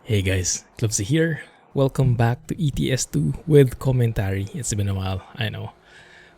Hey guys, Clubsy here. Welcome back to ETS2 with commentary. It's been a while, I know.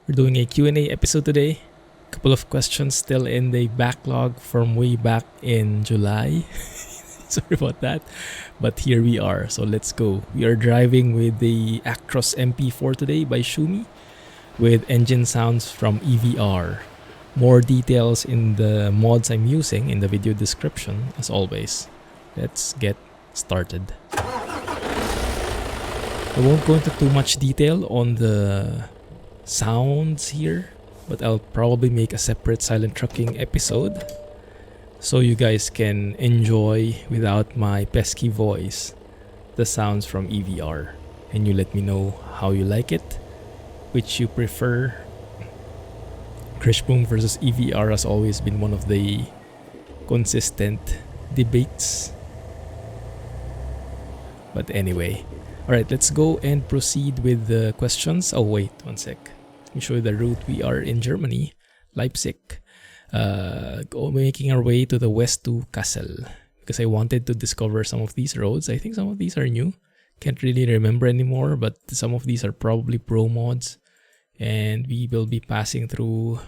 We're doing a Q&A episode today. Couple of questions still in the backlog from way back in July. Sorry about that. But here we are, so let's go. We are driving with the Actros MP4 today by Shumi with engine sounds from EVR. More details in the mods I'm using in the video description as always. Let's get started. I won't go into too much detail on the sounds here, but I'll probably make a separate silent trucking episode so you guys can enjoy without my pesky voice the sounds from EVR, and you let me know how you like it, which you prefer. Krishboom versus EVR has always been one of the consistent debates. But anyway, alright, let's go and proceed with the questions. Oh wait, one sec. Let me show you the route. We are in Germany, Leipzig. Making our way to the west to Kassel. Because I wanted to discover some of these roads. I think some of these are new. Can't really remember anymore, but some of these are probably pro mods. And we will be passing through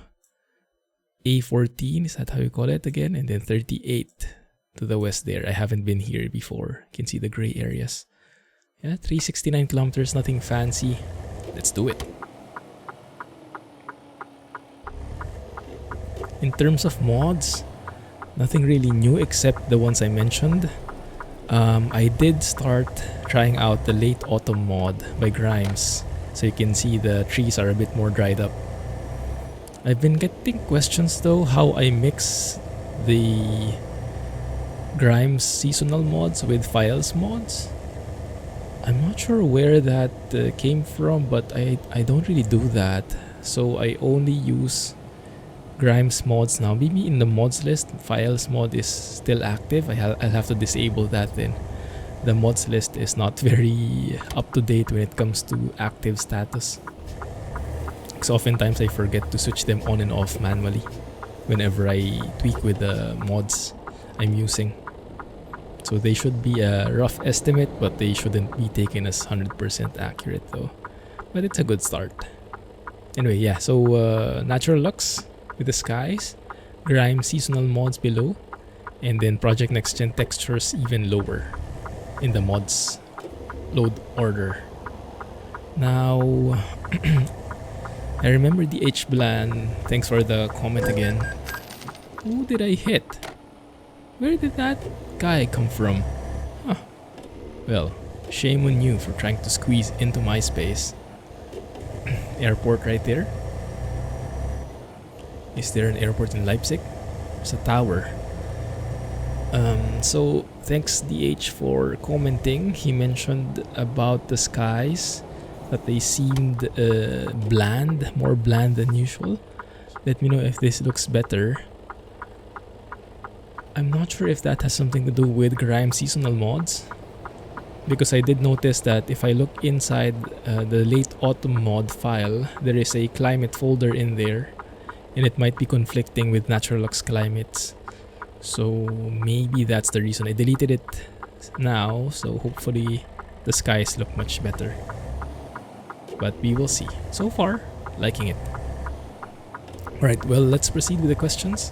A14, is that how you call it again? And then 38. To the west there. I haven't been here before. You can see the gray areas. Yeah, 369 kilometers, nothing fancy. Let's do it. In terms of mods, nothing really new except the ones I mentioned. I did start trying out the late autumn mod by Grimes. So you can see the trees are a bit more dried up. I've been getting questions though how I mix the Grimes seasonal mods with Files mods. I'm not sure where that came from, but I don't really do that. So I only use Grimes mods now. Maybe in the mods list, Files mod is still active. I'll have to disable that then. The mods list is not very up to date when it comes to active status. Because oftentimes I forget to switch them on and off manually whenever I tweak with the mods I'm using. So they should be a rough estimate, but they shouldn't be taken as 100% accurate though. But it's a good start. Anyway, yeah, so Natural Lux with the skies, Grime seasonal mods below, and then Project Next Gen textures even lower in the mods load order. Now, I remember the H-Blan. Thanks for the comment again. Who did I hit? Where did that guy come from? Huh. Well, shame on you for trying to squeeze into my space. Airport right there. Is there an airport in Leipzig? There's a tower. So thanks DH for commenting. He mentioned about the skies, that they seemed bland, more bland than usual. Let me know if this looks better. I'm not sure if that has something to do with Grime seasonal mods, because I did notice that if I look inside the late autumn mod file, there is a climate folder in there, and it might be conflicting with Natural Lux climates. So maybe that's the reason. I deleted it now, so hopefully the skies look much better. But we will see. So far, liking it. Alright, well, let's proceed with the questions.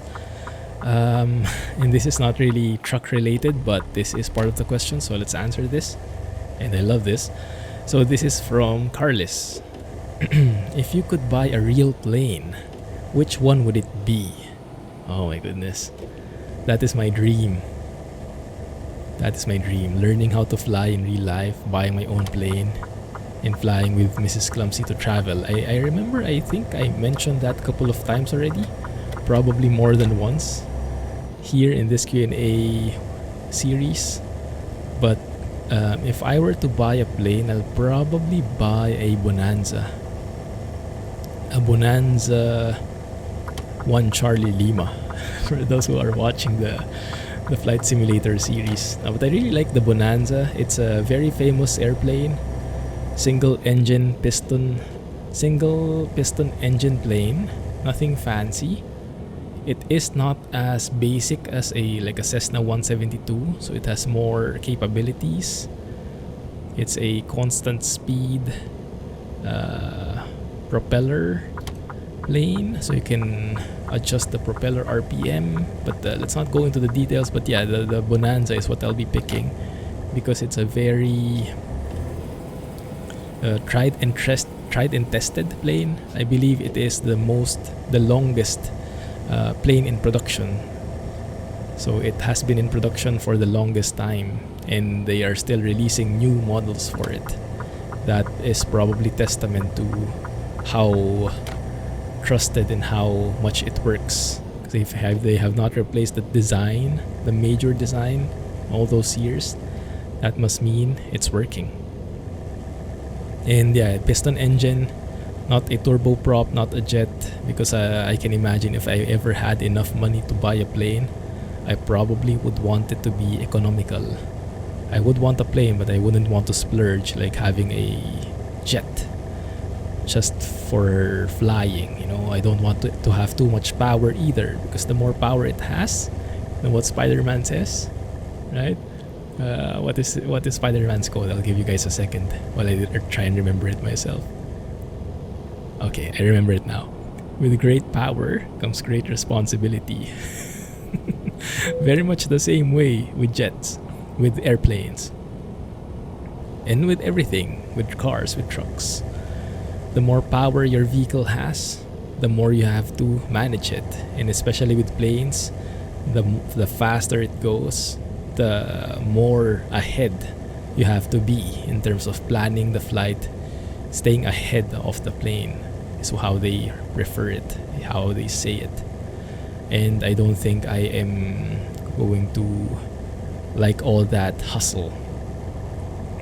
And this is not really truck related, but this is part of the question, so let's answer this. And I love this. So this is from Carlis. If you could buy a real plane, which one would it be? Oh my goodness. That is my dream. That is my dream. Learning how to fly in real life, buying my own plane, and flying with Mrs. Clumsy to travel. I remember, I think I mentioned that a couple of times already. Probably more than once here in this Q&A series. But if I were to buy a plane, I'll probably buy a Bonanza. A Bonanza 1 Charlie Lima. For those who are watching the Flight Simulator series. But I really like the Bonanza. It's a very famous airplane. Single piston engine plane. Nothing fancy. It is not as basic as a Cessna 172, so it has more capabilities. It's a constant speed propeller plane, so you can adjust the propeller RPM. But let's not go into the details. But yeah, the Bonanza is what I'll be picking because it's a very tried and tested plane. I believe it is the longest plane in production. So it has been in production for the longest time, and they are still releasing new models for it. That is probably testament to how trusted and how much it works. Because if they have not replaced the design, the major design, all those years, that must mean it's working. And yeah, piston engine, not a turboprop, not a jet, because I can imagine if I ever had enough money to buy a plane, I probably would want it to be economical. I would want a plane, but I wouldn't want to splurge like having a jet just for flying. You know, I don't want to have too much power either, because the more power it has, than what Spider-Man says, right? What is Spider-Man's code? I'll give you guys a second while I try and remember it myself. Okay, I remember it now. With great power comes great responsibility. Very much the same way with jets, with airplanes, and with everything, with cars, with trucks. The more power your vehicle has, the more you have to manage it. And especially with planes, the faster it goes, the more ahead you have to be in terms of planning the flight. Staying ahead of the plane is how they refer it, how they say it. And I don't think I am going to like all that hustle.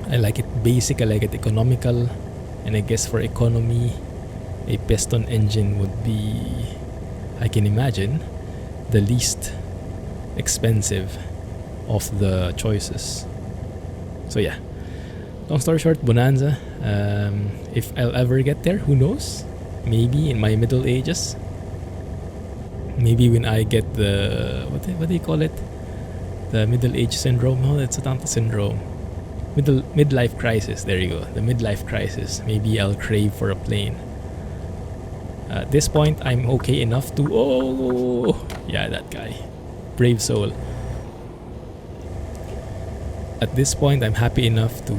I like it basic, I like it economical, and I guess for economy, a piston engine would be, I can imagine, the least expensive of the choices. So yeah, long story short, Bonanza. If I'll ever get there, who knows? Maybe in my middle ages. Maybe when I get the what do you call it? The middle age syndrome. No, it's not the syndrome. Midlife crisis. There you go. The midlife crisis. Maybe I'll crave for a plane. At this point, I'm okay enough to. Oh, yeah, that guy, brave soul. At this point, I'm happy enough to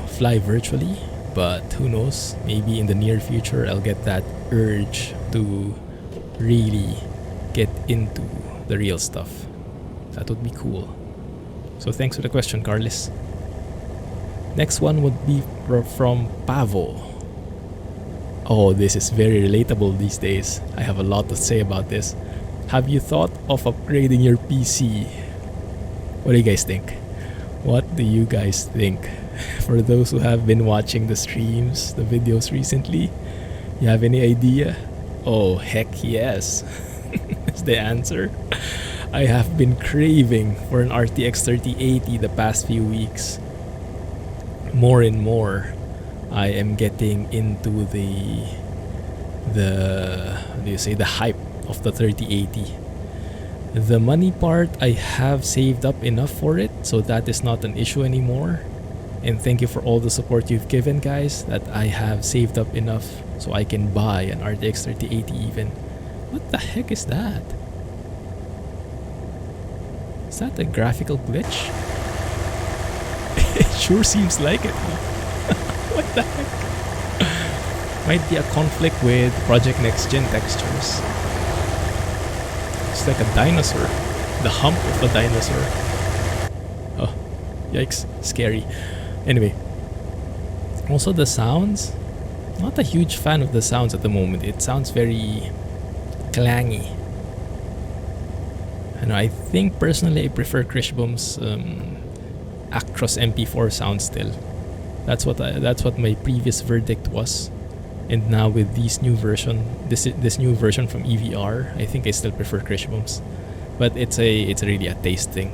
fly virtually, but who knows? Maybe in the near future, I'll get that urge to really get into the real stuff. That would be cool. So thanks for the question, Carlos. Next one would be from Pavo. Oh, this is very relatable these days. I have a lot to say about this. Have you thought of upgrading your PC? What do you guys think? What do you guys think? For those who have been watching the streams, the videos recently, you have any idea? Oh, heck yes. Is the answer. I have been craving for an RTX 3080 the past few weeks. More and more, I am getting into the hype of the 3080. The money part, I have saved up enough for it, so that is not an issue anymore. And thank you for all the support you've given, guys, that I have saved up enough so I can buy an RTX 3080 even. What the heck is that? Is that a graphical glitch? It sure seems like it. What the heck? Might be a conflict with Project Next Gen textures. It's like a dinosaur. The hump of a dinosaur. Oh, yikes. Scary. Anyway. Also the sounds. Not a huge fan of the sounds at the moment. It sounds very clangy. And I think personally I prefer Krishbom's Actros MP4 sound still. That's what my previous verdict was. And now with this new version from EVR, I think I still prefer Krishbom's. But it's really a taste thing.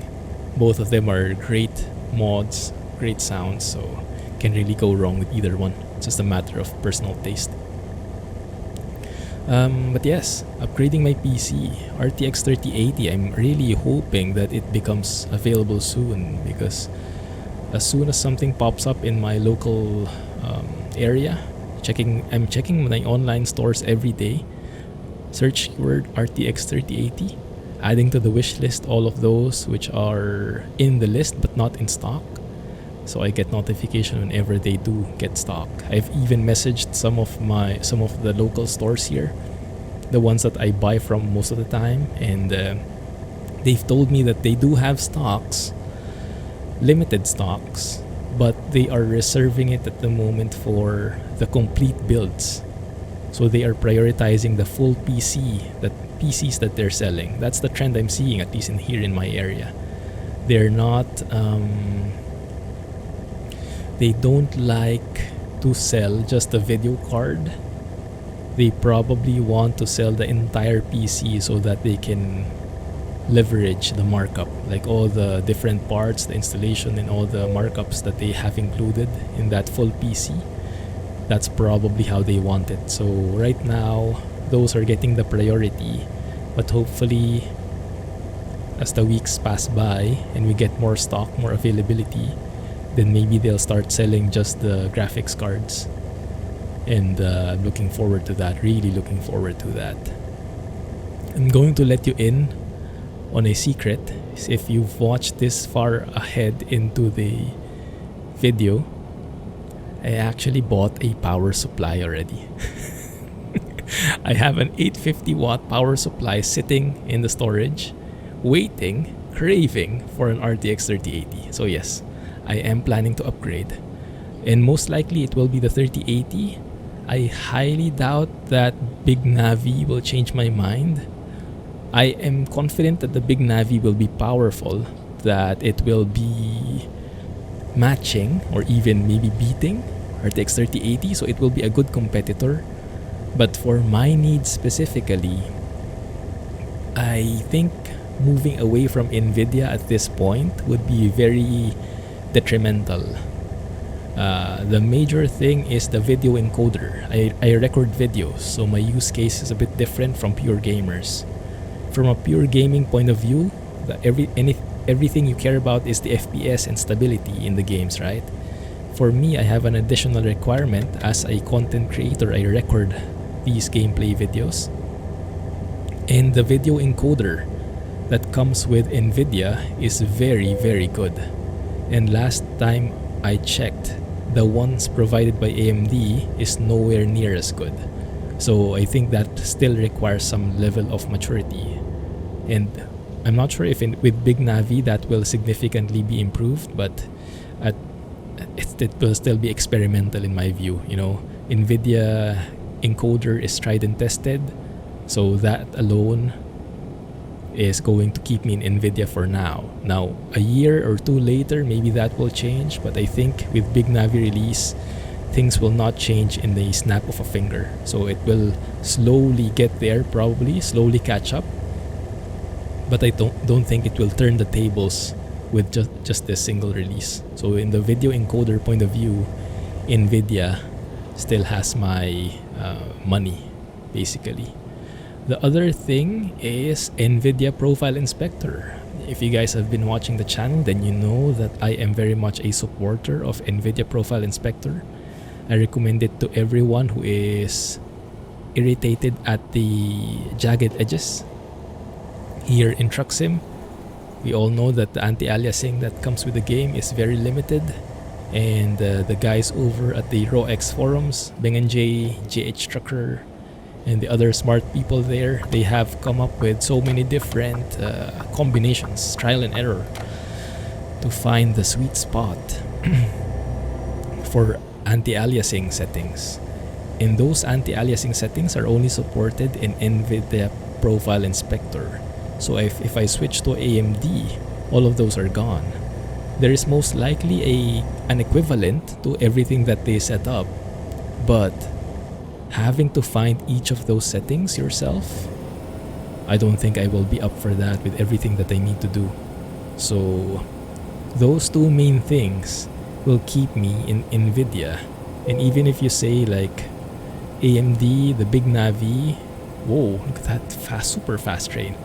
Both of them are great mods, great sounds, so can't really go wrong with either one. It's just a matter of personal taste. But yes, upgrading my PC, RTX 3080, I'm really hoping that it becomes available soon, because as soon as something pops up in my local area, I'm checking my online stores every day. Search keyword RTX 3080, adding to the wish list all of those which are in the list but not in stock. So I get notification whenever they do get stock. I've even messaged some of the local stores here, the ones that I buy from most of the time, and they've told me that they do have stocks, limited stocks, but they are reserving it at the moment for the complete builds. So they are prioritizing the full PCs that they're selling. That's the trend I'm seeing, at least here in my area. They're not they don't like to sell just a video card. They probably want to sell the entire PC so that they can leverage the markup, like all the different parts, the installation, and all the markups that they have included in that full PC. That's probably how they want it. So right now, those are getting the priority, but hopefully as the weeks pass by and we get more stock, more availability, then maybe they'll start selling just the graphics cards. And looking forward to that, really looking forward to that. I'm going to let you in on a secret. If you've watched this far ahead into the video, I actually bought a power supply already. I have an 850 watt power supply sitting in the storage, waiting, craving for an RTX 3080. So yes, I am planning to upgrade, and most likely it will be the 3080. I highly doubt that Big Navi will change my mind. I am confident that the Big Navi will be powerful, that it will be matching or even maybe beating RTX 3080, so it will be a good competitor. But for my needs specifically, I think moving away from Nvidia at this point would be very detrimental. The major thing is the video encoder. I record videos, so my use case is a bit different from pure gamers. From a pure gaming point of view, everything you care about is the FPS and stability in the games, right? For me, I have an additional requirement. As a content creator, I record these gameplay videos, and the video encoder that comes with Nvidia is very, very good. And last time I checked, the ones provided by AMD is nowhere near as good. So I think that still requires some level of maturity. And I'm not sure if with Big Navi that will significantly be improved, but it will still be experimental in my view. You know, Nvidia encoder is tried and tested, so that alone is going to keep me in Nvidia for now. Now, a year or two later, maybe that will change, but I think with Big Navi release, things will not change in the snap of a finger. So it will slowly get there, probably slowly catch up, but I don't think it will turn the tables with just this single release. So in the video encoder point of view, Nvidia still has my money, basically. The other thing is NVIDIA Profile Inspector. If you guys have been watching the channel, then you know that I am very much a supporter of NVIDIA Profile Inspector. I recommend it to everyone who is irritated at the jagged edges. Here in Truck Sim, we all know that the anti-aliasing that comes with the game is very limited. And the guys over at the RawX forums, Beng and J, JH Trucker, and the other smart people there, they have come up with so many different combinations, trial and error, to find the sweet spot for anti-aliasing settings. And those anti-aliasing settings are only supported in NVIDIA Profile Inspector. So if I switch to AMD, all of those are gone. There is most likely an equivalent to everything that they set up, but having to find each of those settings yourself, I don't think I will be up for that with everything that I need to do. So those two main things will keep me in Nvidia. And even if you say like AMD, the Big Navi, Whoa, look at that fast, super fast train.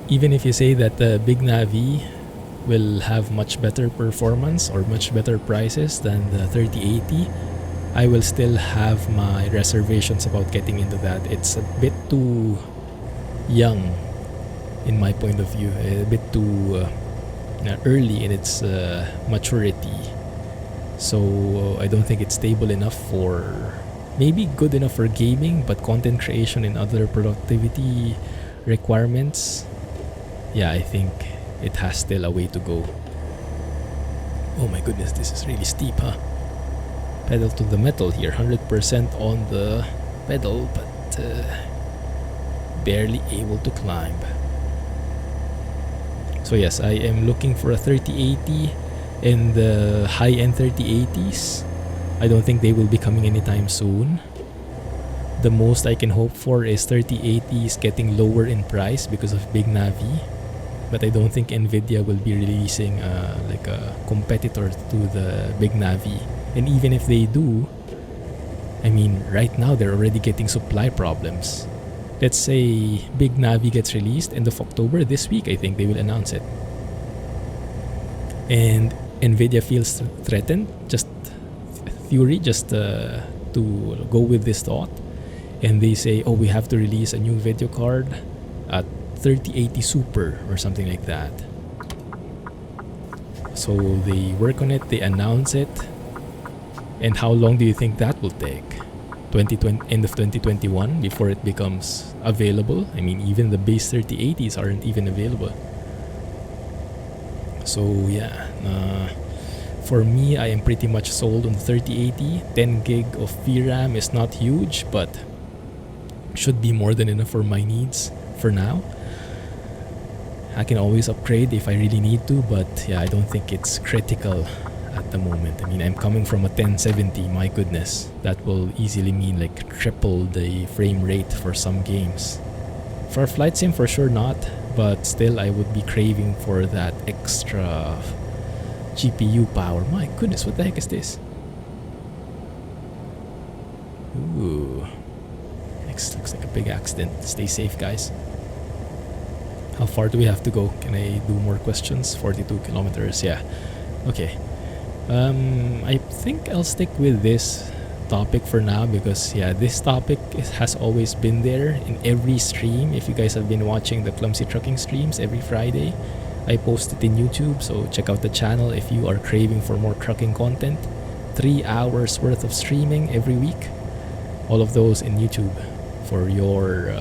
Even if you say that the Big Navi will have much better performance or much better prices than the 3080, I will still have my reservations about getting into that. It's a bit too young in my point of view, a bit too early in its maturity. So I don't think it's stable enough for, maybe good enough for gaming, but content creation and other productivity requirements, yeah, I think it has still a way to go. Oh my goodness, this is really steep, huh? Pedal to the metal here, 100% on the pedal, but barely able to climb. So yes, I am looking for a 3080 and the high-end 3080s. I don't think they will be coming anytime soon. The most I can hope for is 3080s getting lower in price because of Big Navi. But I don't think Nvidia will be releasing like a competitor to the Big Navi. And even if they do, I mean, right now they're already getting supply problems. Let's say Big Navi gets released end of October, this week I think they will announce it. And Nvidia feels threatened, just theory, just to go with this thought. And they say, oh, we have to release a new video card at 3080 Super or something like that. So they work on it, they announce it. And how long do you think that will take? 2020, end of 2021 before it becomes available? I mean, even the base 3080s aren't even available. So yeah, for me, I am pretty much sold on the 3080. 10 gig of VRAM is not huge, but should be more than enough for my needs for now. I can always upgrade if I really need to, but yeah, I don't think it's critical at the moment. I mean, I'm coming from a 1070, my goodness. That will easily mean like triple the frame rate for some games. For Flight Sim, for sure not, but still I would be craving for that extra GPU power. My goodness, what the heck is this? Ooh. Looks like a big accident. Stay safe, guys. How far do we have to go? Can I do more questions? 42 kilometers, yeah. Okay. I think I'll stick with this topic for now because yeah, this topic has always been there in every stream. If you guys have been watching the Clumsy Trucking streams every Friday, I post it in YouTube, so check out the channel if you are craving for more trucking content. 3 hours worth of streaming every week. All of those in YouTube for your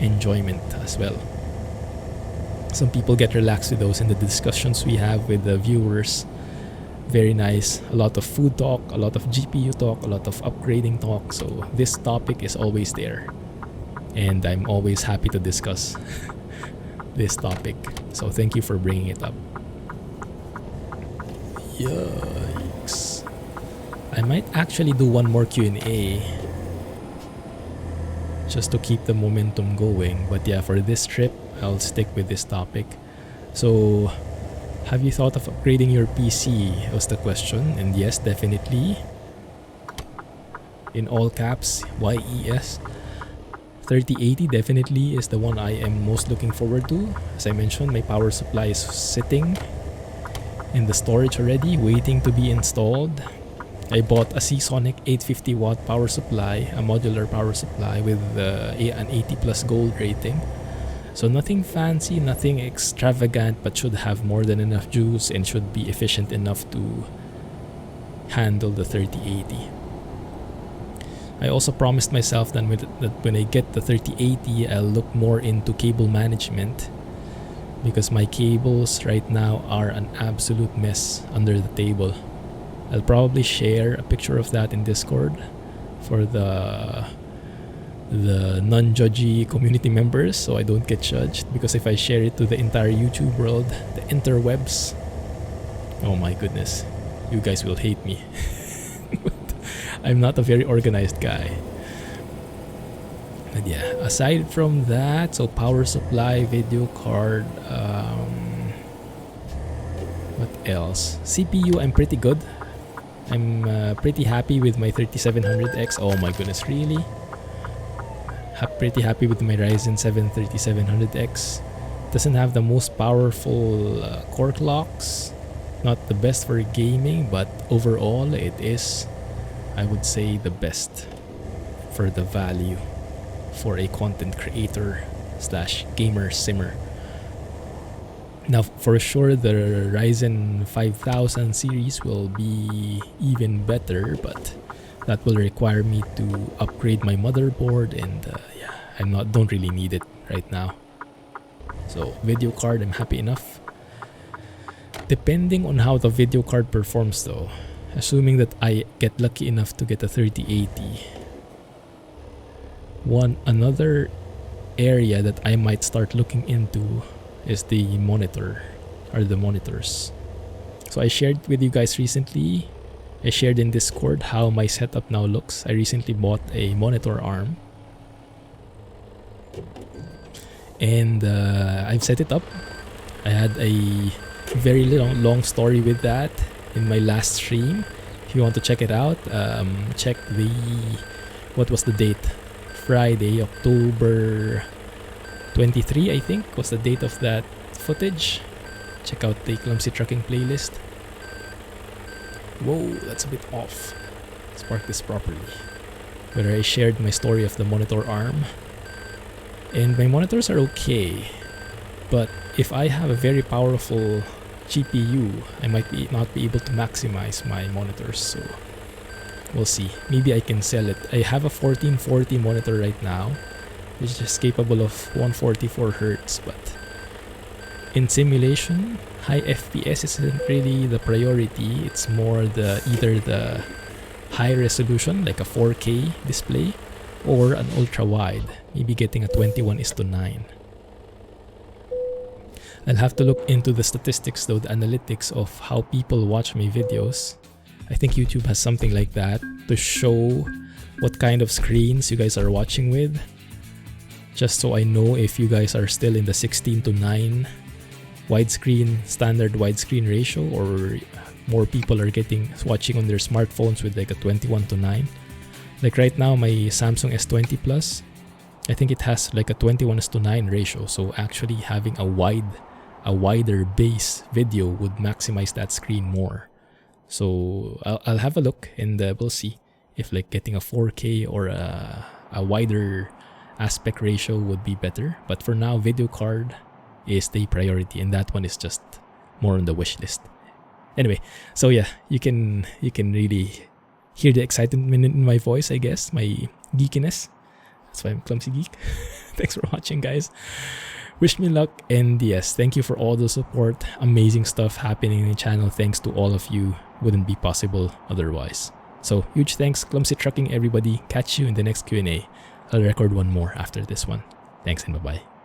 enjoyment as well. Some people get relaxed with those in the discussions we have with the viewers. Very nice. A lot of food talk, a lot of GPU talk, a lot of upgrading talk. So this topic is always there. And I'm always happy to discuss this topic. So thank you for bringing it up. Yikes. I might actually do one more Q&A just to keep the momentum going. But yeah, for this trip, I'll stick with this topic. So, have you thought of upgrading your PC? Was the question. And yes, definitely. In all caps, YES. 3080 definitely is the one I am most looking forward to. As I mentioned, my power supply is sitting in the storage already, waiting to be installed. I bought a Seasonic 850 watt power supply, a modular power supply with an 80 plus gold rating. So nothing fancy, nothing extravagant, but should have more than enough juice and should be efficient enough to handle the 3080. I also promised myself that when I get the 3080, I'll look more into cable management because my cables right now are an absolute mess under the table. I'll probably share a picture of that in Discord for the non-judgy community members so I don't get judged, because if I share it to the entire YouTube world, the interwebs, oh my goodness, you guys will hate me. I'm not a very organized guy. But yeah, aside from that, so power supply, video card, what else? CPU, I'm pretty good. I'm pretty happy with my 3700X. Oh my goodness, really? pretty happy with my Ryzen 7 3700X. Doesn't have the most powerful core clocks, not the best for gaming, but overall it is, I would say, the best for the value for a content creator slash gamer simmer. Now for sure the Ryzen 5000 series will be even better, but that will require me to upgrade my motherboard, and yeah, don't really need it right now. So video card, I'm happy enough. Depending on how the video card performs though, assuming that I get lucky enough to get a 3080, another area that I might start looking into is the monitor, or the monitors. So I shared with you guys recently, I shared in Discord how my setup now looks. I recently bought a monitor arm, and I've set it up. I had a very long story with that in my last stream. If you want to check it out, check the, what was the date? Friday, October 23, I think was the date of that footage. Check out the Clumsy Trucking playlist. Whoa, that's a bit off. Let's park this properly. Where I shared my story of the monitor arm. And my monitors are okay, but if I have a very powerful GPU, I might not be able to maximize my monitors, so we'll see. Maybe I can sell it. I have a 1440 monitor right now, which is capable of 144 Hz, but in simulation, high FPS isn't really the priority. It's more either the high resolution, like a 4K display, or an ultra wide, maybe getting a 21:9. I'll have to look into the statistics though, the analytics of how people watch my videos. I think YouTube has something like that to show what kind of screens you guys are watching with, just so I know if you guys are still in the 16:9 widescreen, standard widescreen ratio, or more people are watching on their smartphones with like a 21:9. Like right now, my Samsung S20 Plus, I think it has like a 21:9 ratio. So actually having a wider base video would maximize that screen more. So I'll have a look, and we'll see if like getting a 4K or a wider aspect ratio would be better. But for now, video card is the priority, and that one is just more on the wish list. Anyway, so yeah, you can really hear the excitement in my voice, I guess, my geekiness. That's why I'm Clumsy Geek. Thanks for watching, guys. Wish me luck, and yes, thank you for all the support. Amazing stuff happening in the channel. Thanks to all of you. Wouldn't be possible otherwise. So huge thanks, Clumsy Trucking, everybody. Catch you in the next Q&A. I'll record one more after this one. Thanks and bye-bye.